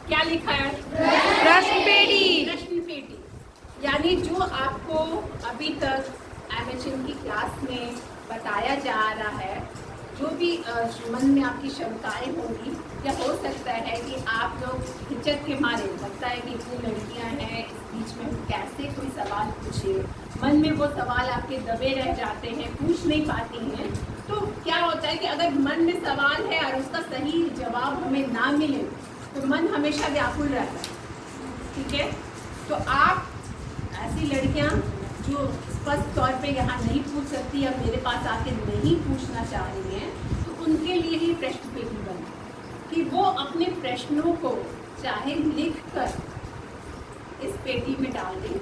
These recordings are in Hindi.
क्या लिखा है? प्रश्न पेटी। प्रश्न पेटी। यानी जो आपको अभी तक एमएचएम की क्लास में बताया जा रहा है, जो भी मन में आपकी शंकाएं होंगी, या हो सकता है कि आप लोग हिचक के मारे, लगता है कि इतनी लड़कियां हैं, इस बीच में कैसे कोई सवाल पूछे, मन में वो सवाल आपके दबे रह जाते हैं, पूछ नहीं पाती हैं। तो क्या होता है कि अगर मन में सवाल है और उसका सही जवाब हमें ना मिले तो मन हमेशा व्याकुल रहता है। ठीक है, तो आप ऐसी लड़कियां जो स्पष्ट तौर पे यहाँ नहीं पूछ सकती या मेरे पास आके नहीं पूछना चाह रही हैं, तो उनके लिए ही प्रश्न पेटी बना कि वो अपने प्रश्नों को चाहे लिख कर इस पेटी में डाल दें।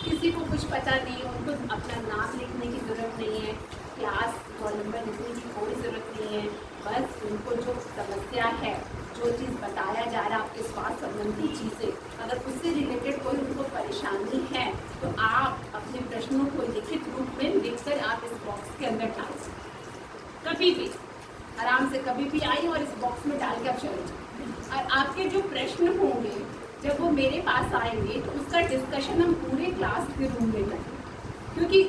किसी को कुछ पता नहीं, उनको अपना नाम लिखने की ज़रूरत नहीं है, क्लास रोल नंबर लिखने की कोई ज़रूरत नहीं है। बस उनको जो समस्या है, जो चीज़ बताया जा रहा है आपके स्वास्थ्य संबंधी चीज़ें, अगर उससे रिलेटेड कोई उनको परेशानी है तो आप अपने प्रश्नों को लिखित रूप में लिखकर आप इस बॉक्स के अंदर डाल सकते। कभी भी आराम से कभी भी आई और इस बॉक्स में डाल के आप चले जाए। और आपके जो प्रश्न होंगे जब वो मेरे पास आएंगे तो उसका डिस्कशन हम पूरे क्लास के रूम में करेंगे, क्योंकि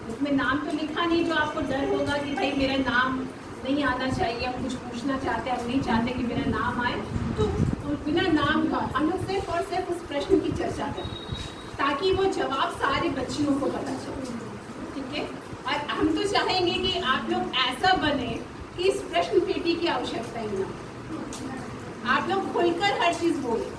उसमें नाम तो लिखा नहीं, जो आपको डर होगा कि भाई मेरा नाम नहीं आना चाहिए, हम कुछ पूछना चाहते हैं, हम नहीं चाहते कि मेरा नाम आए, तो बिना नाम का हम लोग सिर्फ और सिर्फ उस प्रश्न की चर्चा करें ताकि वो जवाब सारे बच्चियों को पता चले। ठीक है, और हम तो चाहेंगे कि आप लोग ऐसा बने कि इस प्रश्न पेटी की आवश्यकता ही ना, आप लोग खुलकर हर चीज़ बोलें।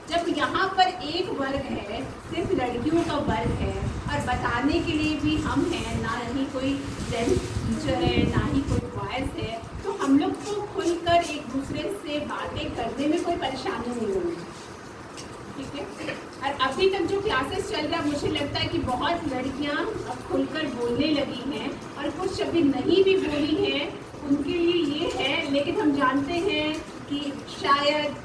जब यहाँ पर एक वर्ग है, सिर्फ लड़कियों का वर्ग है, और बताने के लिए भी हम हैं, ना ही कोई जेंट्स टीचर है, ना ही कोई बॉयज़ है, तो हम लोग को खुलकर एक दूसरे से बातें करने में कोई परेशानी नहीं होगी। ठीक है, और अभी तक जो क्लासेस चल रहा है, मुझे लगता है कि बहुत लड़कियाँ अब खुलकर बोलने लगी हैं, और कुछ अभी नहीं भी बोली हैं उनके लिए ये है, लेकिन हम जानते हैं कि शायद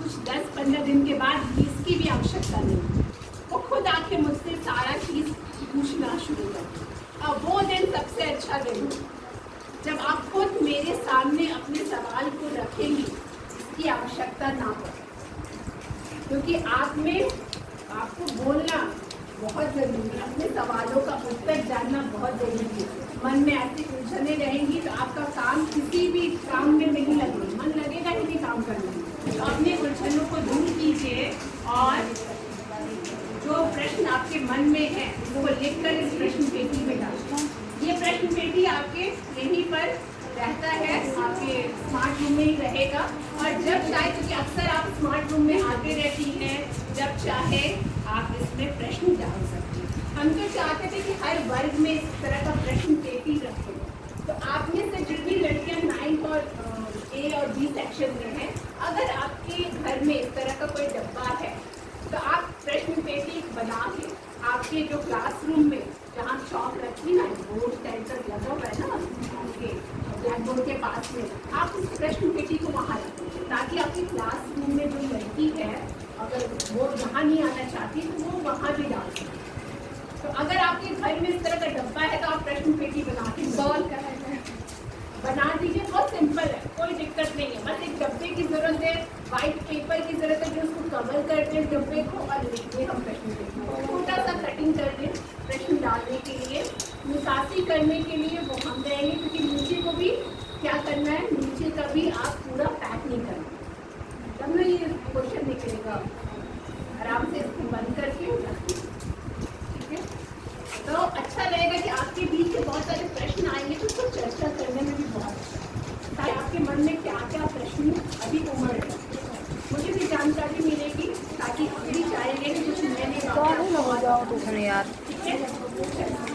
कुछ 10-15 दिन के बाद इसकी भी आवश्यकता नहीं, वो खुद आके मुझसे सारा चीज़ पूछना शुरू कर। और वो दिन सबसे अच्छा दिन हो जब आप खुद मेरे सामने अपने सवाल को रखेंगी, इसकी आवश्यकता ना पड़े, क्योंकि आप में आपको बोलना बहुत ज़रूरी है, अपने सवालों का उत्तर जानना बहुत ज़रूरी है। मन में ऐसी उलझने रहेंगी तो आपका काम किसी भी काम में नहीं लगेगा, मन लगेगा ही नहीं काम करने में। तो अपने उलझनों को दूर कीजिए और जो प्रश्न आपके मन में है वो लिखकर इस प्रश्न पेटी में डालें। ये प्रश्न पेटी आपके यहीं पर रहता है, आपके स्मार्ट रूम में ही रहेगा, और जब चाहे, क्योंकि अक्सर आप स्मार्ट रूम में आते रहती हैं, जब चाहे आप इसमें प्रश्न डाल सकते हैं। हम तो चाहते थे कि हर वर्ग में इस तरह का प्रश्न पेटी रखें। तो आप में से जितनी लड़कियां 9th और ए और बी सेक्शन में हैं, अगर आपके घर में इस तरह का कोई डब्बा है तो आप प्रश्न पेटी बना के आपके जो क्लासरूम में जहाँ चौक रखी ना, बोर्ड सेंटर लगा हुआ है ना आपके ब्लैक बोर्ड के पास में, आप उस प्रश्न पेटी को वहाँ रखें ताकि आपकी क्लासरूम में जो लड़की है अगर वो यहाँ नहीं आना चाहती तो वो वहाँ भी डाल सकती। तो अगर आपके घर में इस तरह का डब्बा है तो आप प्रश्न पेटी बना के बना दीजिए। बहुत सिंपल है, कोई दिक्कत नहीं है, बस एक डब्बे की ज़रूरत है, वाइट पेपर की ज़रूरत है जो उसको कवर कर दें डब्बे को, और लिखिए हम प्रश्न पेटी, छोटा सा कटिंग कर दें प्रश्न डालने के लिए, निकासी करने के लिए वो हम देंगे, क्योंकि नीचे को भी क्या करना है, नीचे का भी आप पूरा पैक नहीं करना, तब ना ये क्वेश्चन निकलेगा। आराम से इसको बंद करके रखिए। ठीक है, तो अच्छा रहेगा कि आपके बीच से बहुत सारे प्रश्न आएंगे तो उसको चर्चा करने में भी बहुत अच्छा है, आपके मन में क्या क्या प्रश्न अभी उमड़ रहे हैं, मुझे भी जानकारी मिलेगी ताकि अगली चाहेंगे कि कुछ नए नए यार ठीक है।